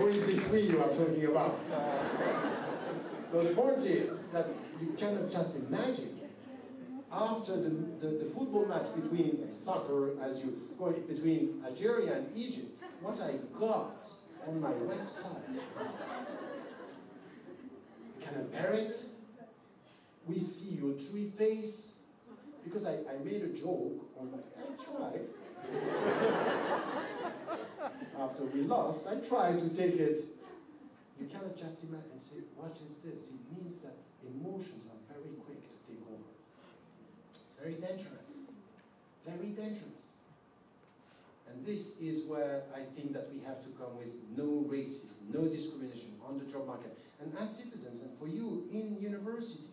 Or is this we you are talking about? The point is that you cannot just imagine after the football match between soccer, as you call it, between Algeria and Egypt, what I got on my website. You cannot bear it. We see your true face. Because I made a joke on my, I tried. After we lost, I tried to take it. You cannot just imagine and say, what is this? It means that emotions are very quick to take over. It's very dangerous. Very dangerous. And this is where I think that we have to come with no racism, no discrimination on the job market. And as citizens, and for you in universities,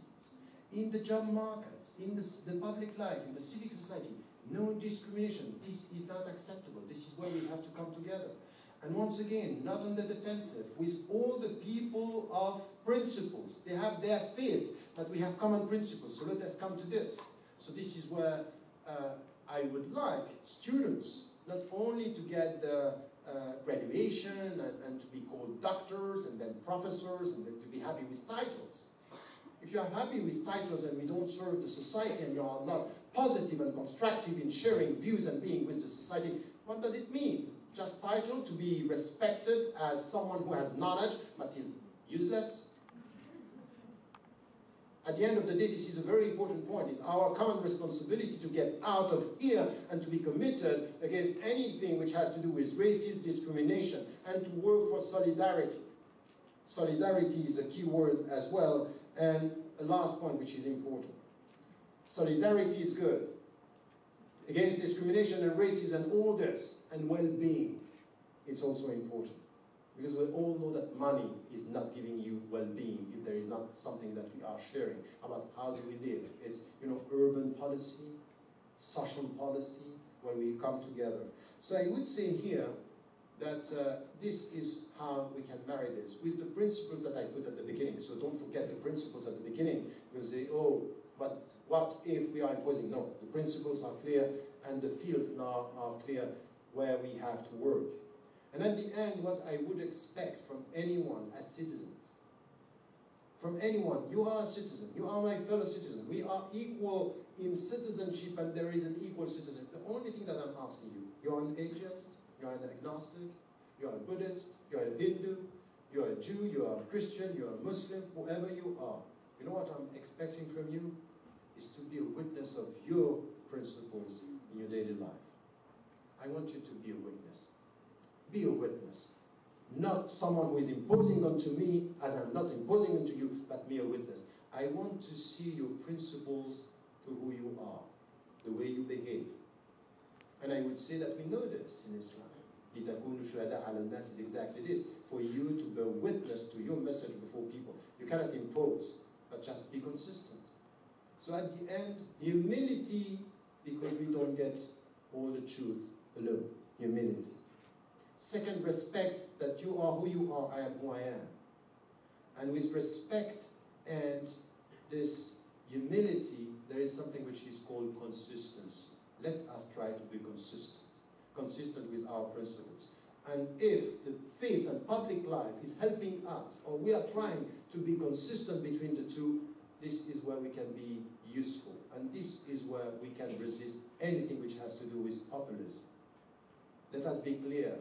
in the job markets, in the public life, in the civic society, no discrimination. This is not acceptable. This is where we have to come together. And once again, not on the defensive, with all the people of principles. They have their faith, but we have common principles. So let us come to this. So this is where I would like students not only to get the graduation and to be called doctors and then professors and then to be happy with titles. If you are happy with titles and we don't serve the society and you are not positive and constructive in sharing views and being with the society, what does it mean? Just title to be respected as someone who has knowledge but is useless? At the end of the day, this is a very important point. It's our common responsibility to get out of here and to be committed against anything which has to do with racist discrimination and to work for solidarity. Solidarity is a key word as well. And a last point which is important. Solidarity is good. Against discrimination and racism and all this, and well-being, it's also important. Because we all know that money is not giving you well-being if there is not something that we are sharing about how do we live. It's, you know, urban policy, social policy, when we come together. So I would say here that this is how we can marry this with the principles that I put at the beginning. So don't forget the principles at the beginning. You say, oh, but what if we are imposing? No, the principles are clear and the fields now are clear where we have to work. And at the end, what I would expect from anyone as citizens, from anyone, you are a citizen, you are my fellow citizen, we are equal in citizenship and there is an equal citizen. The only thing that I'm asking you, you are an atheist, you are an agnostic, you are a Buddhist, you are a Hindu, you are a Jew, you are a Christian, you are a Muslim, whoever you are. You know what I'm expecting from you? Is to be a witness of your principles in your daily life. I want you to be a witness. Be a witness. Not someone who is imposing onto me, as I'm not imposing onto you, but me a witness. I want to see your principles through who you are, the way you behave. And I would say that we know this in Islam. لِتَكُونُوا شُهَدَاءَ عَلَى النَّاسِ is exactly this. For you to bear witness to your message before people. You cannot impose, but just be consistent. So at the end, humility, because we don't get all the truth alone. Humility. Second, respect that you are who you are, I am who I am. And with respect and this humility, there is something which is called consistency. Let us try to be consistent. Consistent with our principles. And if the faith and public life is helping us, or we are trying to be consistent between the two, this is where we can be useful. And this is where we can resist anything which has to do with populism. Let us be clear.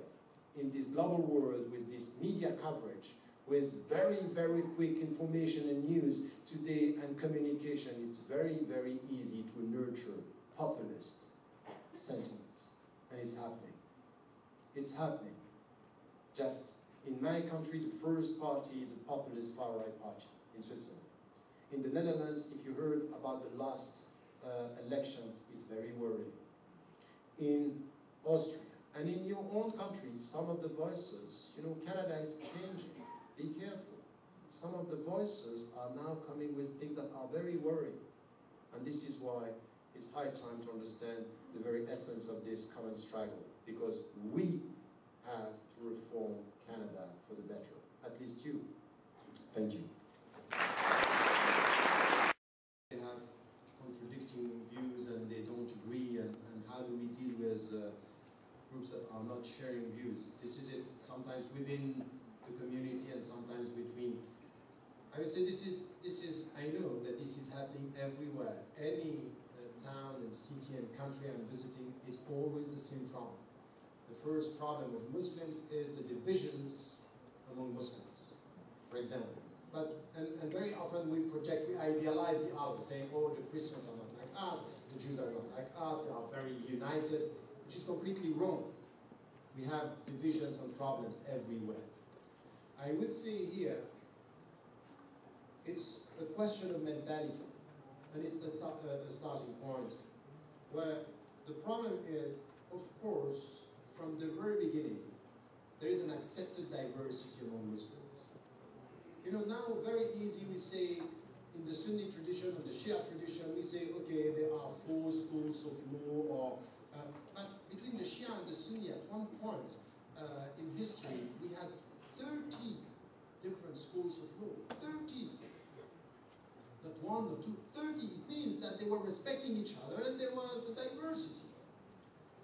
In this global world, with this media coverage, with very, very quick information and news today and communication, it's very, very easy to nurture populist sentiments. And it's happening. It's happening. Just in my country, the first party is a populist far-right party in Switzerland. In the Netherlands, if you heard about the last elections, it's very worrying. In Austria, and in your own country, some of the voices, you know, Canada is changing. Be careful. Some of the voices are now coming with things that are very worrying. And this is why it's high time to understand the very essence of this common struggle. Because we have to reform Canada for the better. At least you. Thank you. They have contradicting views and they don't agree. And how do we deal with groups that are not sharing views? This is it. Sometimes within the community and sometimes between. I would say this is, I know that this is happening everywhere. Any town and city and country I'm visiting, it's always the same problem. The first problem of Muslims is the divisions among Muslims, for example. But, and very often we project, we idealize the other, saying, oh, the Christians are not like us, the Jews are not like us, they are very united, which is completely wrong. We have divisions and problems everywhere. I would say here, it's a question of mentality, and it's a starting point, where the problem is, of course, from the very beginning, there is an accepted diversity among Muslims. You know, now very easy we say, in the Sunni tradition or the Shia tradition, we say, okay, there are 4 schools of law, or, but between the Shia and the Sunni, at one point in history, we had 30 different schools of law. 30. Not 1 or 2, 30. It means that they were respecting each other and there was a diversity.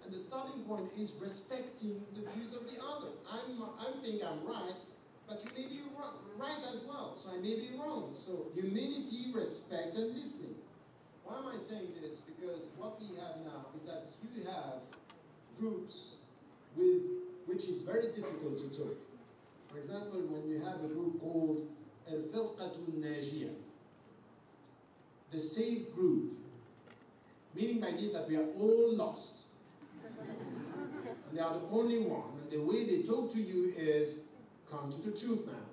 And the starting point is respecting the views of the other. I think I'm right, but you may be right as well, so I may be wrong. So humility, respect, and listening. Why am I saying this? Because what we have now is that you have groups with which it's very difficult to talk. For example, when you have a group called Al-Firqatu Najiyah, the safe group, meaning by this that we are all lost. And they are the only one, and the way they talk to you is, come to the truth now.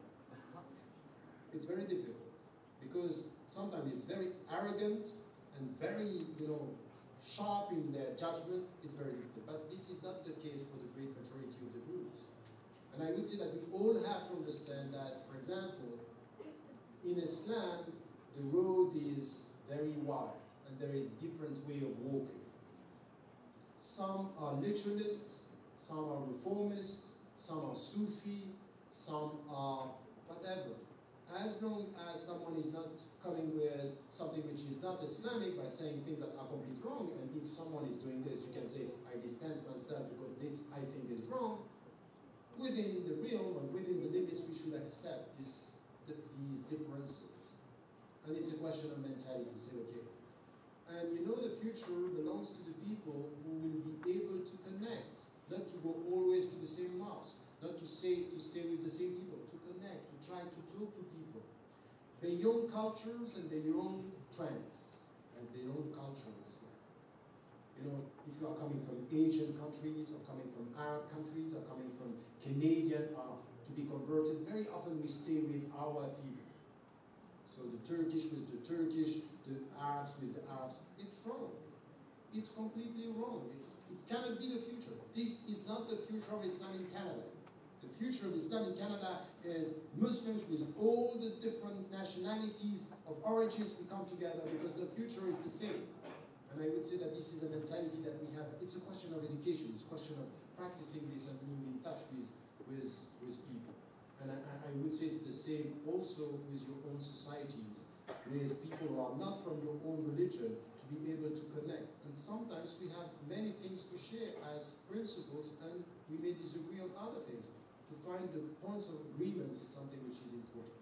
It's very difficult, because sometimes it's very arrogant and very, you know, sharp in their judgment. It's very difficult. But this is not the case for the great majority of the groups. And I would say that we all have to understand that, for example, in Islam, the road is very wide, and there is a different way of walking. Some are literalists, some are reformists, some are Sufi, some are whatever. As long as someone is not coming with something which is not Islamic by saying things that are completely wrong, and if someone is doing this, you can say, I distance myself because this I think is wrong. Within the realm and within the limits, we should accept these differences. And it's a question of mentality, say, okay. And you know the future belongs to the people who will be able to connect, not to go always to the same mosque, not to stay with the same people, to connect, to try to talk to people. Their own cultures and their own trends, and their own culture as well. You know, if you are coming from Asian countries, or coming from Arab countries, or coming from Canadian, to be converted, very often we stay with our people. So the Turkish with the Turkish, the Arabs with the Arabs. It's wrong. It's completely wrong. It cannot be the future. This is not the future of Islam in Canada. The future of Islam in Canada is Muslims with all the different nationalities of origins we come together, because the future is the same. And I would say that this is a mentality that we have. It's a question of education. It's a question of practicing this and being in touch with people. And I would say it's the same also with your own societies, with people who are not from your own religion, to be able to connect. And sometimes we have many things to share as principles, and we may disagree on other things. To find the points of agreement is something which is important.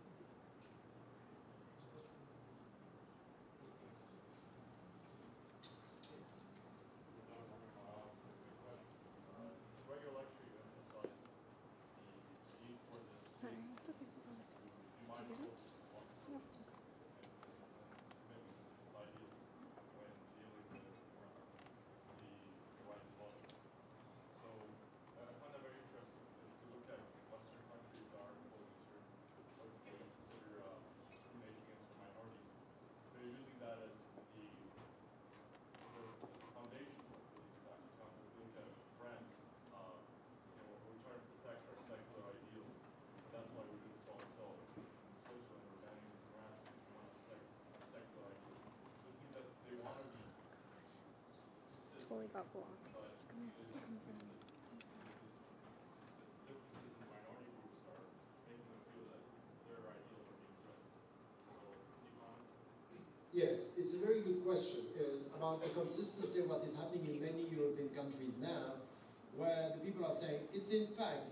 Totally got blocked. Yes, it's a very good question. Is about the consistency of what is happening in many European countries now, where the people are saying it's in fact